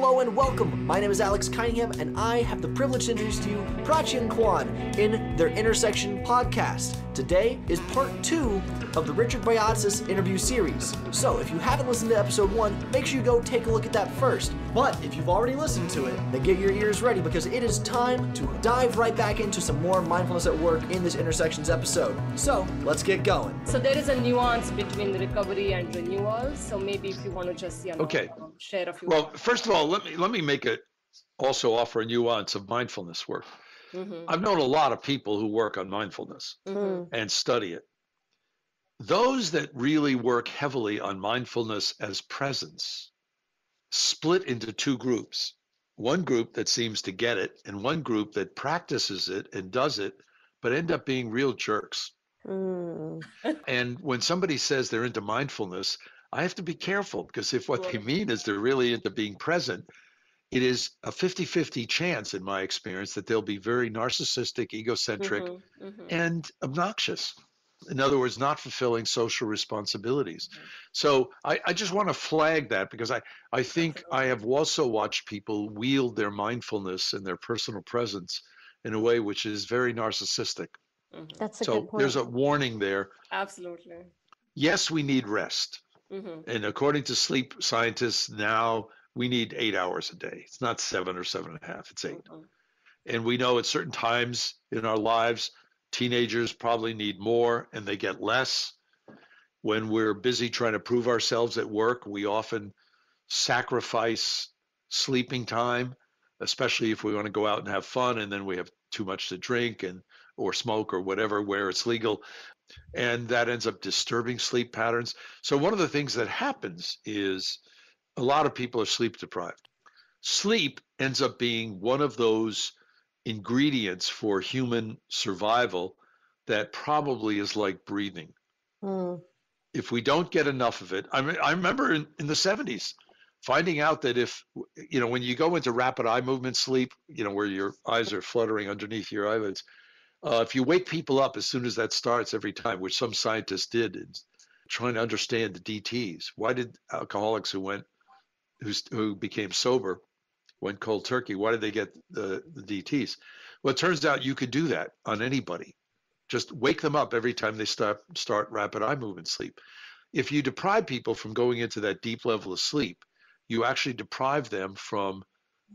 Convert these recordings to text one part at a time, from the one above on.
Hello and welcome. My name is Alex Cunningham, and I have the privilege to introduce to you Prachi and Kwan in their Intersection podcast. Today is part 2 of the Richard Boyatzis interview series. So if you haven't listened to episode 1, make sure you go take a look at that first. But if you've already listened to it, then get your ears ready because it is time to dive right back into some more mindfulness at work in this Intersections episode. So let's get going. So there is a nuance between the recovery and renewal. So maybe if you want to just share a few. Well, first of all, let me also offer a nuance of mindfulness work. Mm-hmm. I've known a lot of people who work on mindfulness and study it. Those that really work heavily on mindfulness as presence split into two groups. One group that seems to get it and one group that practices it and does it, but end up being real jerks. And when somebody says they're into mindfulness, I have to be careful because if what they mean is they're really into being present, it is a 50-50 chance in my experience that they'll be very narcissistic, egocentric, and obnoxious. In other words, not fulfilling social responsibilities. So I just want to flag that because I think I have also watched people wield their mindfulness and their personal presence in a way which is very narcissistic. That's a good point. There's a warning there. Absolutely. Yes, we need rest. And according to sleep scientists now, we need 8 hours a day. It's not 7 or 7.5, it's 8. And we know at certain times in our lives, teenagers probably need more and they get less. When we're busy trying to prove ourselves at work, we often sacrifice sleeping time, especially if we want to go out and have fun and then we have too much to drink or smoke or whatever where it's legal. And that ends up disturbing sleep patterns. So one of the things that happens is a lot of people are sleep deprived. Sleep ends up being one of those ingredients for human survival that probably is like breathing. If we don't get enough of it, I remember in the 70s finding out that if, when you go into rapid eye movement sleep, where your eyes are fluttering underneath your eyelids, if you wake people up as soon as that starts every time, which some scientists did, trying to understand the DTs. Why did alcoholics who became sober went cold turkey? Why did they get the DTs? Well, it turns out you could do that on anybody. Just wake them up every time they start rapid eye movement sleep. If you deprive people from going into that deep level of sleep, you actually deprive them from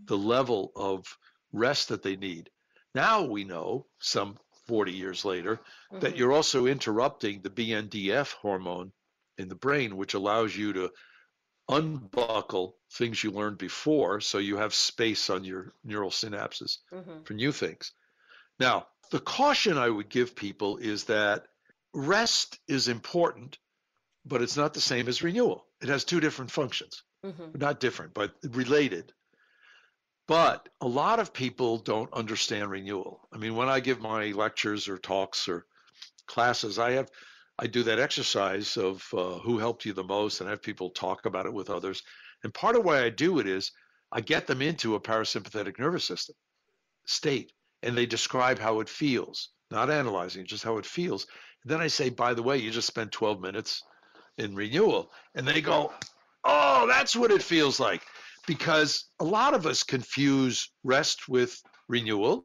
the level of rest that they need. Now we know, some 40 years later, that you're also interrupting the BNDF hormone in the brain, which allows you to unbuckle things you learned before so you have space on your neural synapses for new things. Now, the caution I would give people is that rest is important, but it's not the same as renewal. It has two different functions. Not different, but related. But a lot of people don't understand renewal. I mean, when I give my lectures or talks or classes, I do that exercise of who helped you the most and have people talk about it with others. And part of why I do it is I get them into a parasympathetic nervous system state and they describe how it feels, not analyzing, just how it feels. And then I say, by the way, you just spent 12 minutes in renewal. And they go, oh, that's what it feels like. Because a lot of us confuse rest with renewal,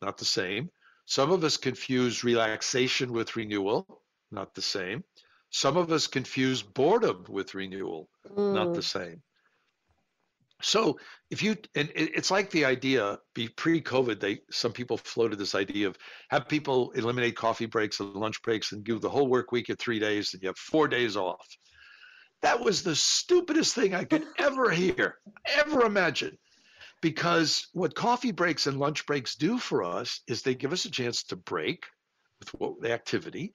not the same. Some of us confuse relaxation with renewal, not the same. Some of us confuse boredom with renewal, not the same. So it's like the idea, pre-COVID, some people floated this idea of have people eliminate coffee breaks and lunch breaks and give the whole work week at 3 days and you have 4 days off. That was the stupidest thing I could ever hear, ever imagine. Because what coffee breaks and lunch breaks do for us is they give us a chance to break with the activity.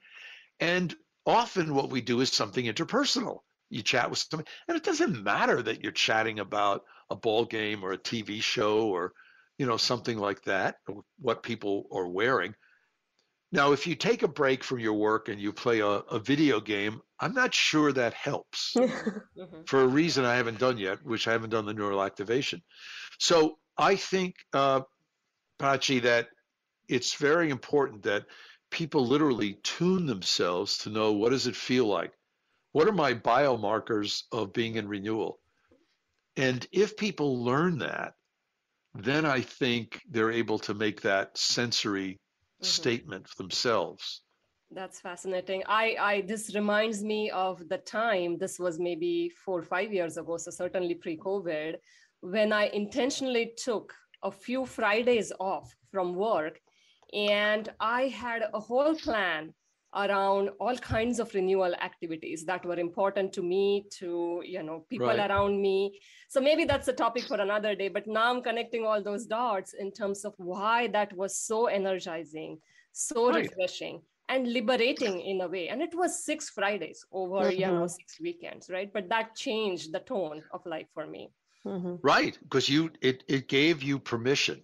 And often what we do is something interpersonal. You chat with somebody, and it doesn't matter that you're chatting about a ball game or a TV show or, something like that, or what people are wearing. Now, if you take a break from your work and you play a video game, I'm not sure that helps for a reason I haven't done yet, which I haven't done the neural activation. So I think, Prachi, that it's very important that people literally tune themselves to know, what does it feel like? What are my biomarkers of being in renewal? And if people learn that, then I think they're able to make that sensory statement for themselves. That's fascinating. This reminds me of the time, this was maybe 4 or 5 years ago, so certainly pre-COVID, when I intentionally took a few Fridays off from work, and I had a whole plan around all kinds of renewal activities that were important to me, to people around me. So maybe that's a topic for another day, but now I'm connecting all those dots in terms of why that was so energizing, so refreshing and liberating in a way. And it was 6 Fridays over 6 weekends, right? But that changed the tone of life for me. Right, because it gave you permission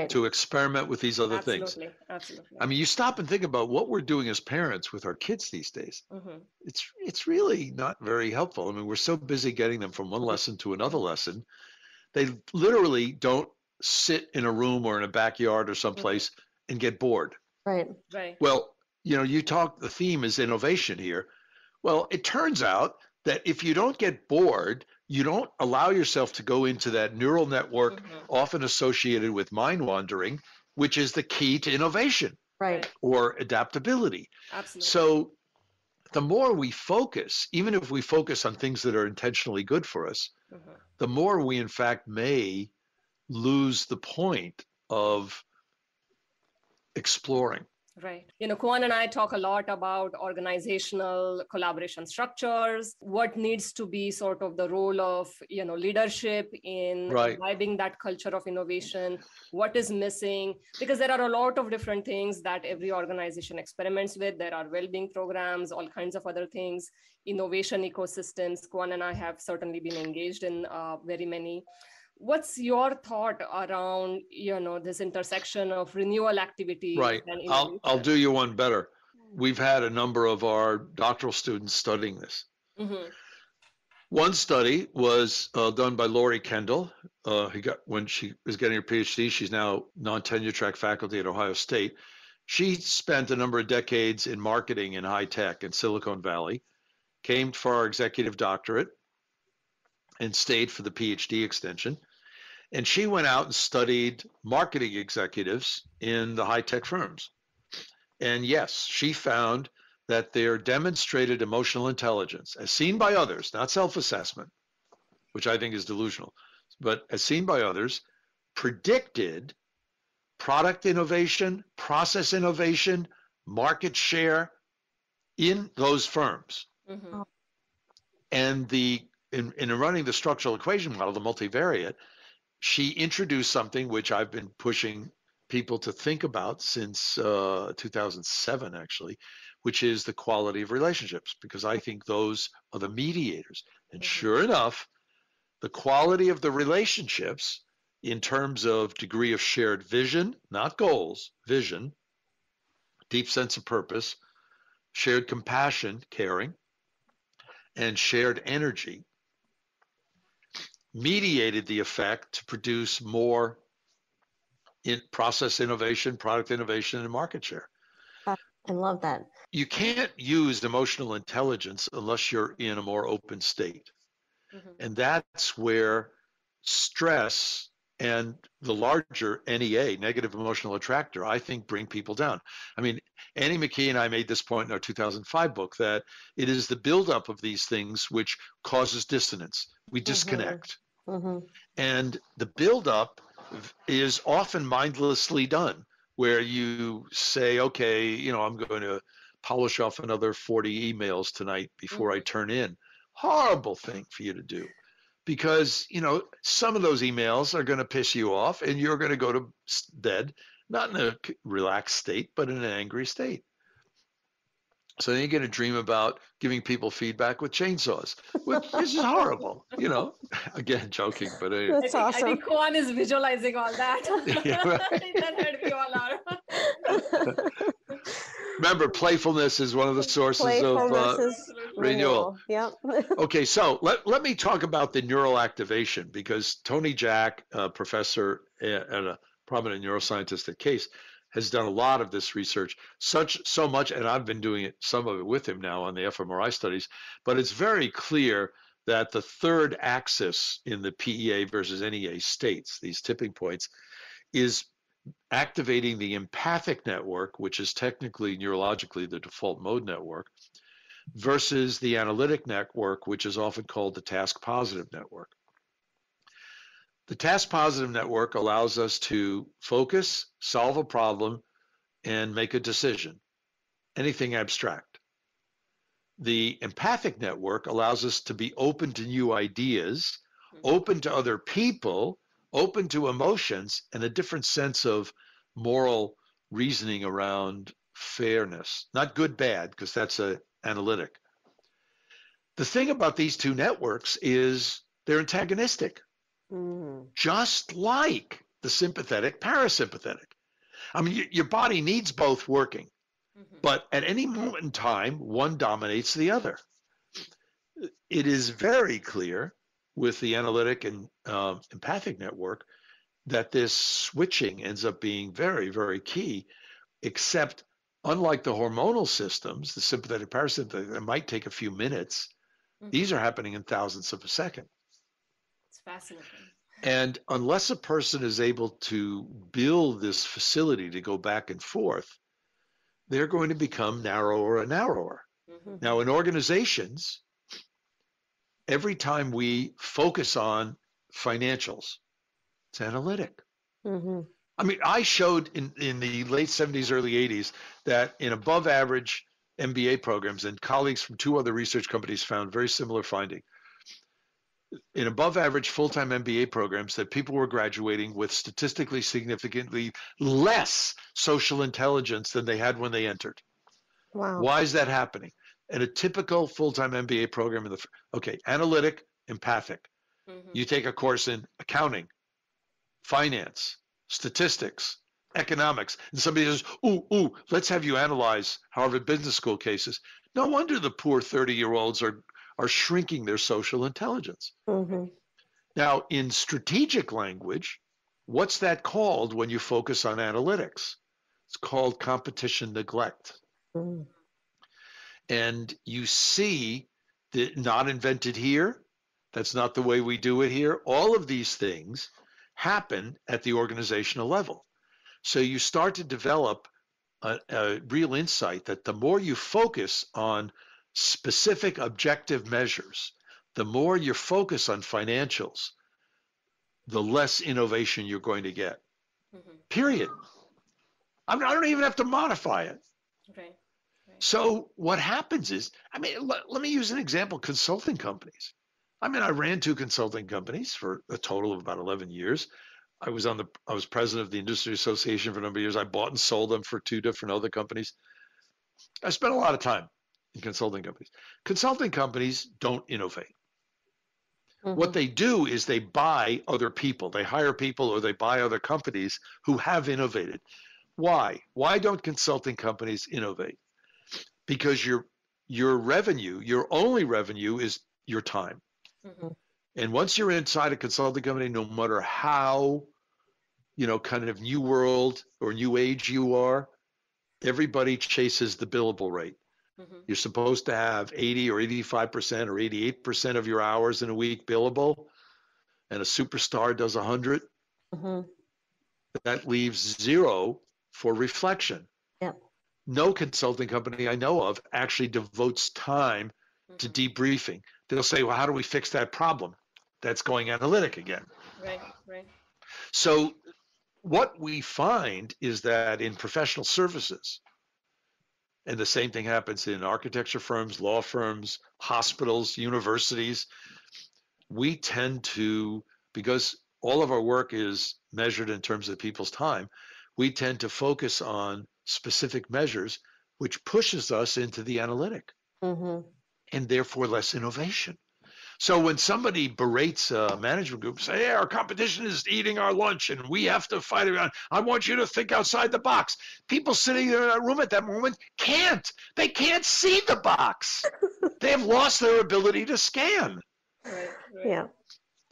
to experiment with these other things. Absolutely. I mean, you stop and think about what we're doing as parents with our kids these days. It's really not very helpful. I mean, we're so busy getting them from one lesson to another lesson. They literally don't sit in a room or in a backyard or someplace and get bored. Right. Well, the theme is innovation here. Well, it turns out that if you don't get bored, you don't allow yourself to go into that neural network often associated with mind wandering, which is the key to innovation or adaptability. Absolutely. So the more we focus, even if we focus on things that are intentionally good for us, the more we in fact may lose the point of exploring. Right. Kuan and I talk a lot about organizational collaboration structures, what needs to be sort of the role of, leadership in imbibing that culture of innovation, what is missing, because there are a lot of different things that every organization experiments with. There are well-being programs, all kinds of other things, innovation ecosystems. Kuan and I have certainly been engaged in very many. What's your thought around, this intersection of renewal activities? Right. I'll do you one better. We've had a number of our doctoral students studying this. One study was done by Lori Kendall. When she was getting her PhD, she's now non-tenure track faculty at Ohio State. She spent a number of decades in marketing in high tech in Silicon Valley, came for our executive doctorate, and stayed for the PhD extension. And she went out and studied marketing executives in the high-tech firms. And yes, she found that their demonstrated emotional intelligence, as seen by others, not self-assessment, which I think is delusional, but as seen by others, predicted product innovation, process innovation, market share in those firms. And in running the structural equation model, the multivariate, she introduced something which I've been pushing people to think about since 2007, actually, which is the quality of relationships, because I think those are the mediators. And sure enough, the quality of the relationships in terms of degree of shared vision, not goals, vision, deep sense of purpose, shared compassion, caring, and shared energy, mediated the effect to produce more in process innovation, product innovation, and market share. I love that. You can't use emotional intelligence unless you're in a more open state. And that's where stress and the larger NEA, negative emotional attractor, I think bring people down. I mean, Annie McKee and I made this point in our 2005 book that it is the buildup of these things which causes dissonance. We disconnect. And the buildup is often mindlessly done, where you say, okay, I'm going to polish off another 40 emails tonight before I turn in. Horrible thing for you to do, because, some of those emails are going to piss you off and you're going to go to bed, not in a relaxed state, but in an angry state. So then you're going to dream about giving people feedback with chainsaws, which is horrible, Again, joking, but anyway. That's awesome. I think Kuan is visualizing all that. Yeah, right. That heard we all are. Remember, playfulness is one of the sources of renewal. Yep. Okay, so let me talk about the neural activation, because Tony Jack, professor and a prominent neuroscientist at Case, has done a lot of this research, so much, and I've been doing some of it with him now on the fMRI studies, but it's very clear that the third axis in the PEA versus NEA states, these tipping points, is activating the empathic network, which is technically neurologically the default mode network, versus the analytic network, which is often called the task positive network. The task positive network allows us to focus, solve a problem, and make a decision, anything abstract. The empathic network allows us to be open to new ideas, open to other people, open to emotions, and a different sense of moral reasoning around fairness. Not good, bad, because that's analytic. The thing about these two networks is they're antagonistic, just like the sympathetic, parasympathetic. I mean, your body needs both working, but at any moment in time, one dominates the other. It is very clear with the analytic and empathic network that this switching ends up being very, very key, except unlike the hormonal systems, the sympathetic, parasympathetic, that might take a few minutes, these are happening in thousandths of a second. It's fascinating. And unless a person is able to build this facility to go back and forth, they're going to become narrower and narrower. Now, in organizations, every time we focus on financials, it's analytic. I mean, I showed in the late 70s, early 80s, that in above average MBA programs, and colleagues from two other research companies found very similar finding, in above average full-time MBA programs, that people were graduating with statistically significantly less social intelligence than they had when they entered. Wow. Why is that happening? In a typical full-time MBA program, analytic, empathic. You take a course in accounting, finance, statistics, economics, and somebody says, ooh, let's have you analyze Harvard Business School cases. No wonder the poor 30-year-olds are shrinking their social intelligence. Now, in strategic language, what's that called when you focus on analytics? It's called competition neglect. And you see that not invented here, that's not the way we do it here. All of these things happen at the organizational level. So you start to develop a real insight that the more you focus on specific objective measures, the more you focus on financials, the less innovation you're going to get. Period. I don't even have to modify it. Right. So what happens is, let me use an example, consulting companies. I ran two consulting companies for a total of about 11 years. I was president of the Industry Association for a number of years. I bought and sold them for two different other companies. I spent a lot of time in consulting companies. Consulting companies don't innovate. What they do is they buy other people. They hire people or they buy other companies who have innovated. Why? Why don't consulting companies innovate? Because your revenue, your only revenue is your time. And once you're inside a consulting company, no matter how, kind of new world or new age you are, everybody chases the billable rate. You're supposed to have 80 or 85% or 88% of your hours in a week billable, and a superstar does 100. That leaves 0 for reflection. Yep. No consulting company I know of actually devotes time to debriefing. They'll say, well, how do we fix that problem? That's going analytic again. Right. So what we find is that in professional services, and the same thing happens in architecture firms, law firms, hospitals, universities, we tend to, because all of our work is measured in terms of people's time, we tend to focus on specific measures, which pushes us into the analytic and therefore less innovation. So when somebody berates a management group, say, hey, our competition is eating our lunch and we have to fight around. I want you to think outside the box. People sitting in that room at that moment can't. They can't see the box. They have lost their ability to scan. Right. Yeah.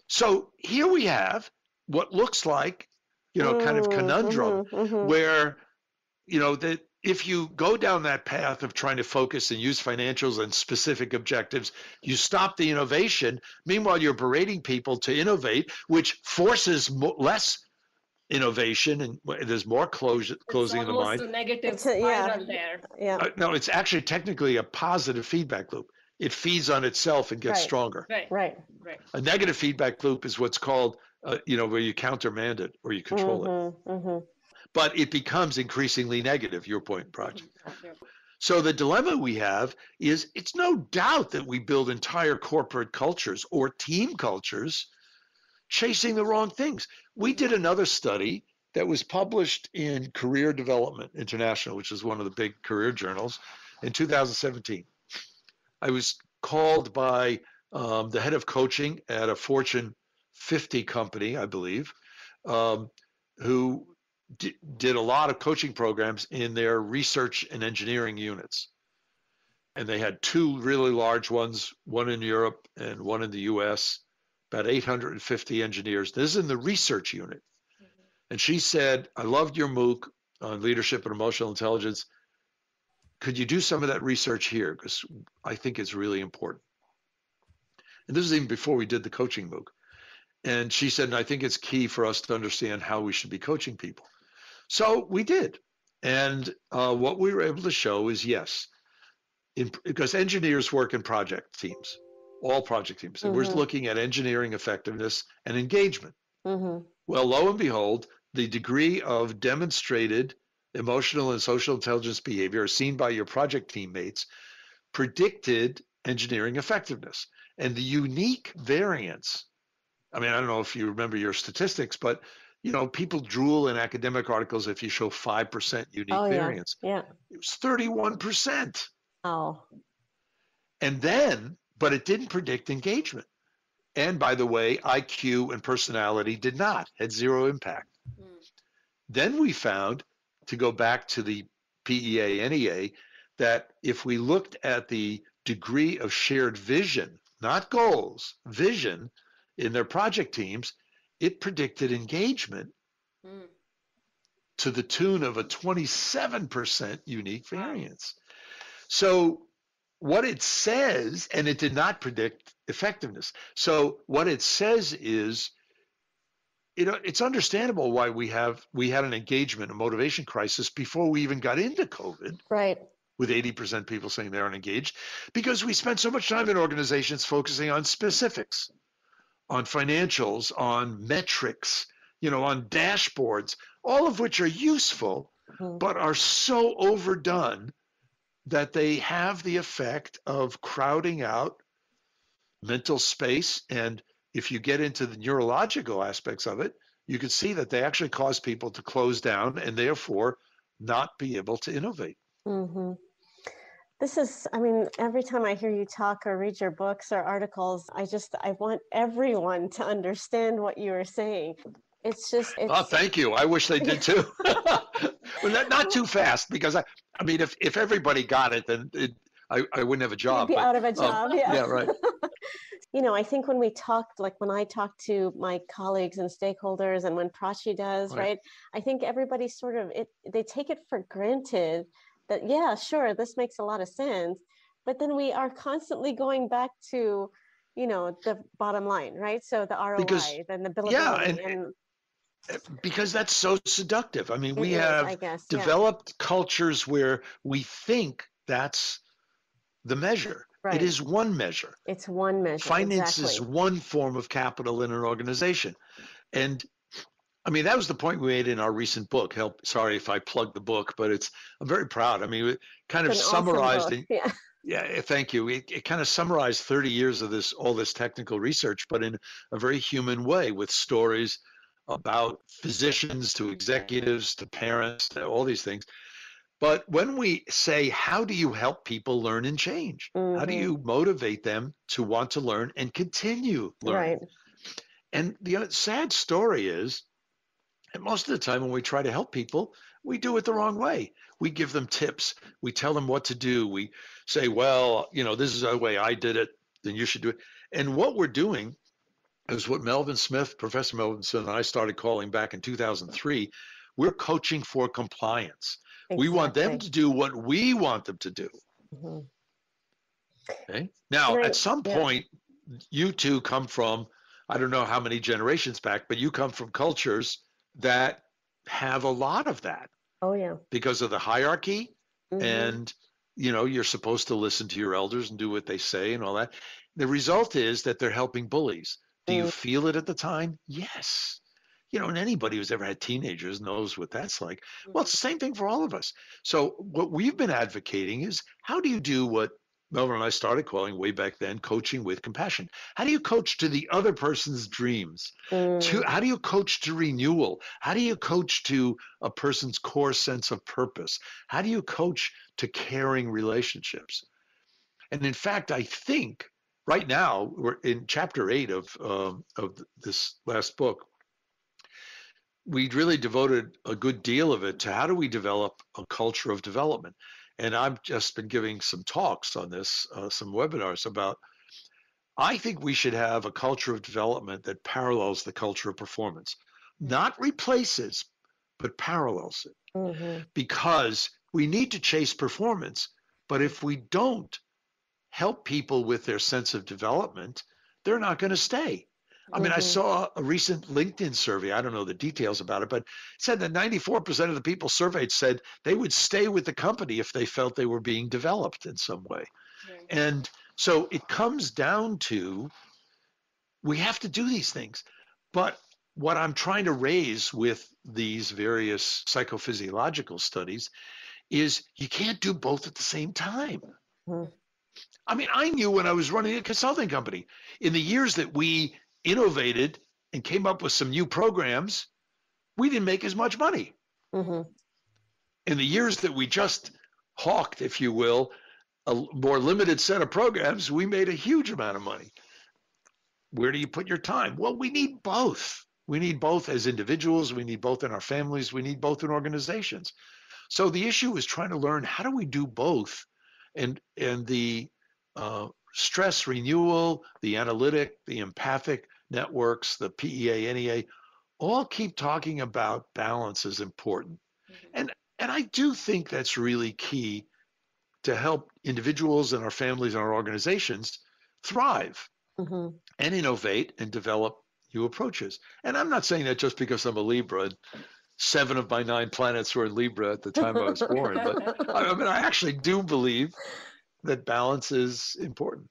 So here we have what looks like, kind of conundrum where, that if you go down that path of trying to focus and use financials and specific objectives, you stop the innovation. Meanwhile, you're berating people to innovate, which forces less innovation, and there's more closing in the mind. It's almost a negative spiral there. Yeah. No, it's actually technically a positive feedback loop. It feeds on itself and gets stronger. Right. A negative feedback loop is what's called, where you countermand it or you control it. Mm-hmm. But it becomes increasingly negative, your point, Praj. Yeah. So the dilemma we have is it's no doubt that we build entire corporate cultures or team cultures chasing the wrong things. We did another study that was published in Career Development International, which is one of the big career journals, in 2017. I was called by the head of coaching at a Fortune 50 company, I believe, who did a lot of coaching programs in their research and engineering units. And they had two really large ones, one in Europe and one in the US, about 850 engineers. This is in the research unit. And she said, I loved your MOOC on leadership and emotional intelligence. Could you do some of that research here? Because I think it's really important. And this is even before we did the coaching MOOC. And she said, and I think it's key for us to understand how we should be coaching people. So we did. And what we were able to show is yes, because engineers work in project teams, all project teams. And we're looking at engineering effectiveness and engagement. Well, lo and behold, the degree of demonstrated emotional and social intelligence behavior seen by your project teammates predicted engineering effectiveness. And the unique variance, I mean, I don't know if you remember your statistics, but people drool in academic articles if you show 5% unique variance. Yeah. It was 31%. Oh. And then, but it didn't predict engagement. And by the way, IQ and personality did not, had zero impact. Then we found, to go back to the PEA, NEA, that if we looked at the degree of shared vision, not goals, vision in their project teams, it predicted engagement to the tune of a 27% unique variance. So what it says, and it did not predict effectiveness. So what it says is, it's understandable why we had an engagement, a motivation crisis before we even got into COVID. Right. With 80% people saying they aren't engaged, because we spent so much time in organizations focusing on specifics, on financials, on metrics, on dashboards, all of which are useful, but are so overdone that they have the effect of crowding out mental space. And if you get into the neurological aspects of it, you can see that they actually cause people to close down and therefore not be able to innovate. This is, every time I hear you talk or read your books or articles, I want everyone to understand what you are saying. Oh, thank you. I wish they did too. Well, not too fast, because if everybody got it, then I wouldn't have a job. You'd be out of a job. Yeah, right. I think when I talk to my colleagues and stakeholders, and when Prachi does, right? I think everybody they take it for granted that, yeah, sure, this makes a lot of sense. But then we are constantly going back to, the bottom line, right? So the ROI, then the billability. Because that's so seductive. We have developed cultures where we think that's the measure. Right. It is one measure. It's one measure. Finance is one form of capital in an organization. And that was the point we made in our recent book. Sorry if I plugged the book, but I'm very proud. We kind of summarized it. Yeah, thank you. It kind of summarized 30 years of all this technical research, but in a very human way, with stories about physicians to executives to parents to all these things. But when we say, how do you help people learn and change? How do you motivate them to want to learn and continue learning? Right. And the sad story is, and most of the time when we try to help people, we do it the wrong way. We give them tips. We tell them what to do. We say, well, this is the way I did it, then you should do it. And what we're doing is what Professor Melvin Smith and I started calling back in 2003, we're coaching for compliance. Exactly. We want them to do what we want them to do. Mm-hmm. Okay. Now, at some point, you two come from, I don't know how many generations back, but you come from cultures that have a lot of that. Oh, yeah. Because of the hierarchy, mm-hmm. and, you're supposed to listen to your elders and do what they say and all that. The result is that they're helping bullies. Do you feel it at the time? Yes. And anybody who's ever had teenagers knows what that's like. Well, it's the same thing for all of us. So what we've been advocating is, how do you do what Melvin and I started calling way back then coaching with compassion? How do you coach to the other person's dreams? How do you coach to renewal? How do you coach to a person's core sense of purpose? How do you coach to caring relationships? And in fact, I think right now we're in chapter 8 of this last book. We really devoted a good deal of it to how do we develop a culture of development. And I've just been giving some talks on this, some webinars about, I think we should have a culture of development that parallels the culture of performance, not replaces, but parallels it. Mm-hmm. Because we need to chase performance, but if we don't help people with their sense of development, they're not going to stay. I mean, I saw a recent LinkedIn survey. I don't know the details about it, but it said that 94% of the people surveyed said they would stay with the company if they felt they were being developed in some way. Right. And so it comes down to, we have to do these things. But what I'm trying to raise with these various psychophysiological studies is you can't do both at the same time. Mm-hmm. I mean, I knew when I was running a consulting company, in the years that we innovated and came up with some new programs, we didn't make as much money. Mm-hmm. In the years that we just hawked, if you will, a more limited set of programs, we made a huge amount of money. Where do you put your time? Well, we need both. We need both as individuals. We need both in our families. We need both in organizations. So the issue is trying to learn, how do we do both? And the stress renewal, the analytic, the empathic networks, the PEA, NEA, all keep talking about balance is important. Mm-hmm. And I do think that's really key to help individuals and our families and our organizations thrive and innovate and develop new approaches. And I'm not saying that just because I'm a Libra and 7 of my 9 planets were in Libra at the time I was born, but I mean, I actually do believe that balance is important.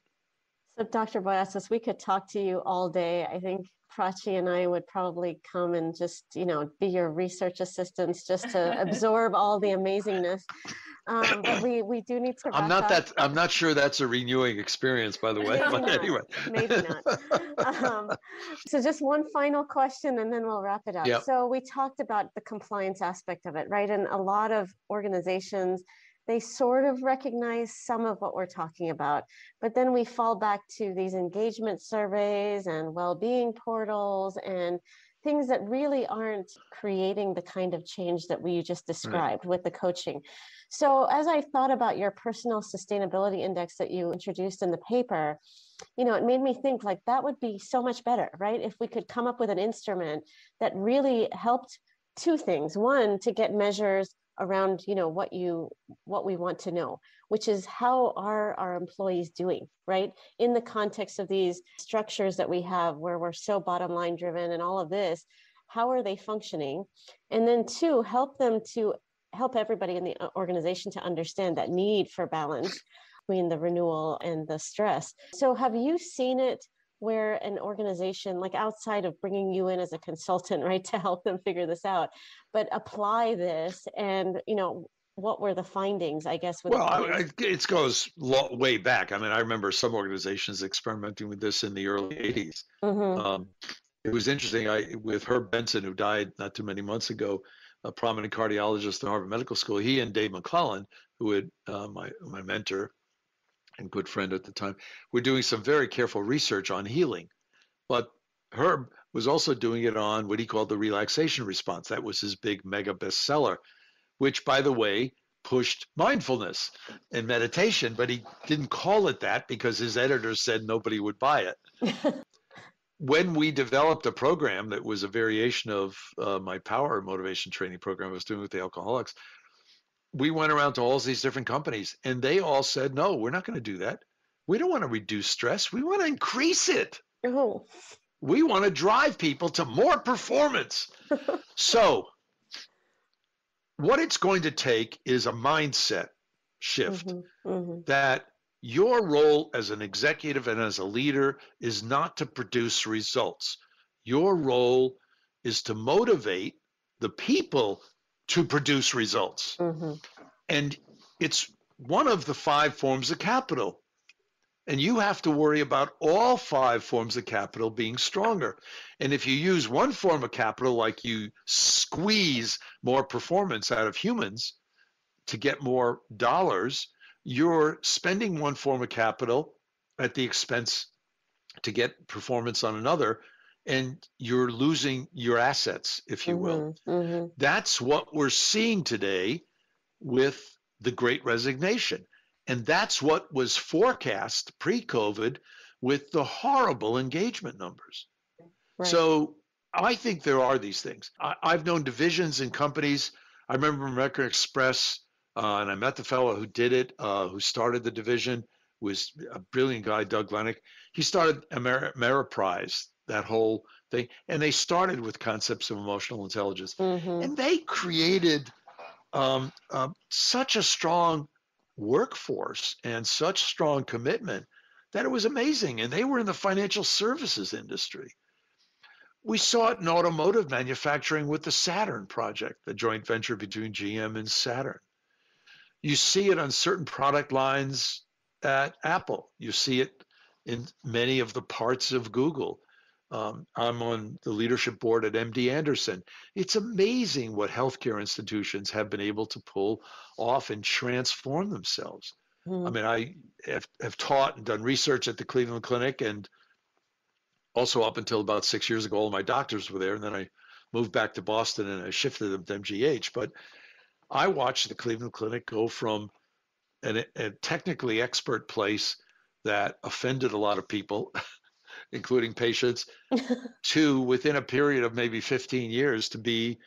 So Dr. Boyatzis, we could talk to you all day. I think Prachi and I would probably come and just, be your research assistants just to absorb all the amazingness. But we do need to wrap up. I'm not sure that's a renewing experience, by the way. But anyway. Maybe not. So just one final question and then we'll wrap it up. Yep. So we talked about the compliance aspect of it, right? And a lot of organizations, they sort of recognize some of what we're talking about, but then we fall back to these engagement surveys and well-being portals and things that really aren't creating the kind of change that you just described with the coaching. So as I thought about your personal sustainability index that you introduced in the paper, it made me think like that would be so much better, right? If we could come up with an instrument that really helped 2 things. One, to get measures around, what we want to know, which is how are our employees doing, right? In the context of these structures that we have where we're so bottom line driven and all of this, how are they functioning? And then 2, help everybody in the organization to understand that need for balance between the renewal and the stress. So have you seen it where an organization, like outside of bringing you in as a consultant, right, to help them figure this out, but apply this and, what were the findings, I guess? It goes way back. I mean, I remember some organizations experimenting with this in the early 80s. Mm-hmm. It was interesting. With Herb Benson, who died not too many months ago, a prominent cardiologist at Harvard Medical School, he and Dave McClellan, who had my mentor and good friend at the time, were doing some very careful research on healing. But Herb was also doing it on what he called the relaxation response. That was his big mega bestseller, which, by the way, pushed mindfulness and meditation, but he didn't call it that because his editors said nobody would buy it. When we developed a program that was a variation of my power motivation training program I was doing with the alcoholics, we went around to all these different companies, and they all said, no, we're not going to do that. We don't want to reduce stress. We want to increase it. Oh. We want to drive people to more performance. So what it's going to take is a mindset shift that your role as an executive and as a leader is not to produce results. Your role is to motivate the people to produce results. And it's one of the 5 forms of capital. And you have to worry about all 5 forms of capital being stronger. And if you use one form of capital, like you squeeze more performance out of humans to get more dollars, you're spending one form of capital at the expense to get performance on another, and you're losing your assets, if you will. That's what we're seeing today with the Great Resignation. And that's what was forecast pre-COVID with the horrible engagement numbers. Right. So I think there are these things. I've known divisions in companies. I remember American Express, and I met the fellow who did it, who started the division, was a brilliant guy, Doug Lennox. He started Ameriprise, that whole thing. And they started with concepts of emotional intelligence. And they created such a strong workforce and such strong commitment that it was amazing. And they were in the financial services industry. We saw it in automotive manufacturing with the Saturn project, the joint venture between GM and Saturn. You see it on certain product lines at Apple. You see it in many of the parts of Google. I'm on the leadership board at MD Anderson. It's amazing what healthcare institutions have been able to pull off and transform themselves. I mean, I have taught and done research at the Cleveland Clinic, and also up until about 6 years ago, all my doctors were there. And then I moved back to Boston and I shifted them to MGH. But I watched the Cleveland Clinic go from a technically expert place that offended a lot of people, including patients, to within a period of maybe 15 years to be,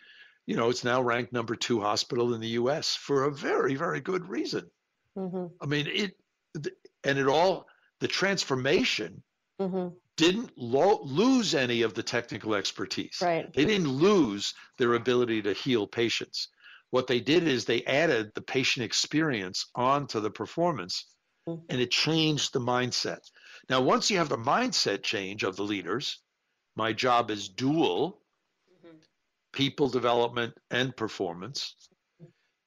it's now ranked number 2 hospital in the US for a very, very good reason. I mean, the transformation didn't lose any of the technical expertise. Right. They didn't lose their ability to heal patients. What they did is they added the patient experience onto the performance, and it changed the mindset. Now, once you have the mindset change of the leaders, my job is dual, people development and performance.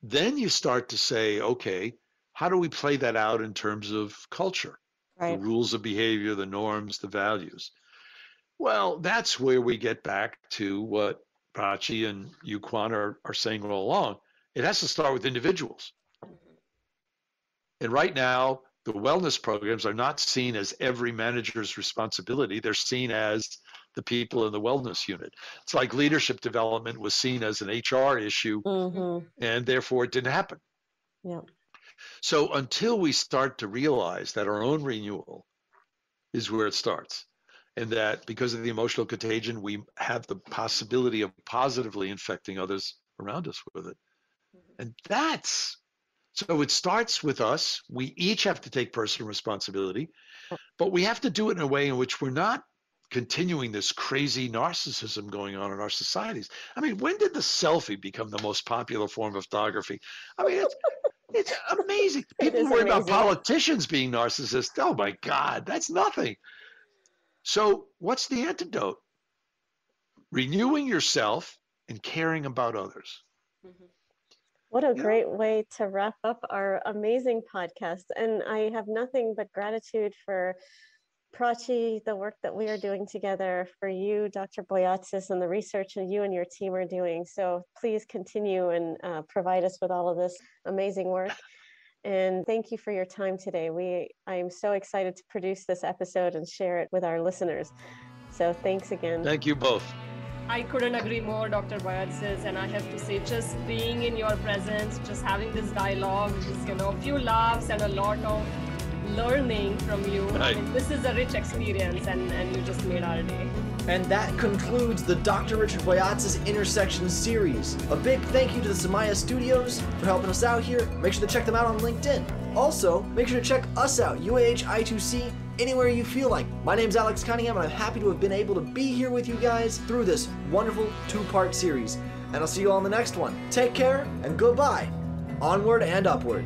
Then you start to say, okay, how do we play that out in terms of culture? Right. The rules of behavior, the norms, the values. Well, that's where we get back to what Prachi and you, Kwan, are saying all along. It has to start with individuals. And right now, the wellness programs are not seen as every manager's responsibility. They're seen as the people in the wellness unit. It's like leadership development was seen as an HR issue, and therefore it didn't happen. Yeah. So until we start to realize that our own renewal is where it starts, and that because of the emotional contagion, we have the possibility of positively infecting others around us with it. And so it starts with us. We each have to take personal responsibility, but we have to do it in a way in which we're not continuing this crazy narcissism going on in our societies. I mean, when did the selfie become the most popular form of photography? I mean, it's amazing. People worry about politicians being narcissists. Oh my God, that's nothing. So what's the antidote? Renewing yourself and caring about others. What a great way to wrap up our amazing podcast. And I have nothing but gratitude for Prachi, the work that we are doing together, for you, Dr. Boyatzis, and the research that you and your team are doing. So please continue and provide us with all of this amazing work. And thank you for your time today. I am so excited to produce this episode and share it with our listeners. So thanks again. Thank you both. I couldn't agree more, Dr. Boyatzis, and I have to say, just being in your presence, just having this dialogue, just, a few laughs and a lot of learning from you. Right. I mean, this is a rich experience, and you just made our day. And that concludes the Dr. Richard Boyatzis Intersection series. A big thank you to the Samaya Studios for helping us out here. Make sure to check them out on LinkedIn. Also, make sure to check us out, UAH I2C, anywhere you feel like. My name's Alex Cunningham, and I'm happy to have been able to be here with you guys through this wonderful 2-part series. And I'll see you all in the next one. Take care, and goodbye. Onward and upward.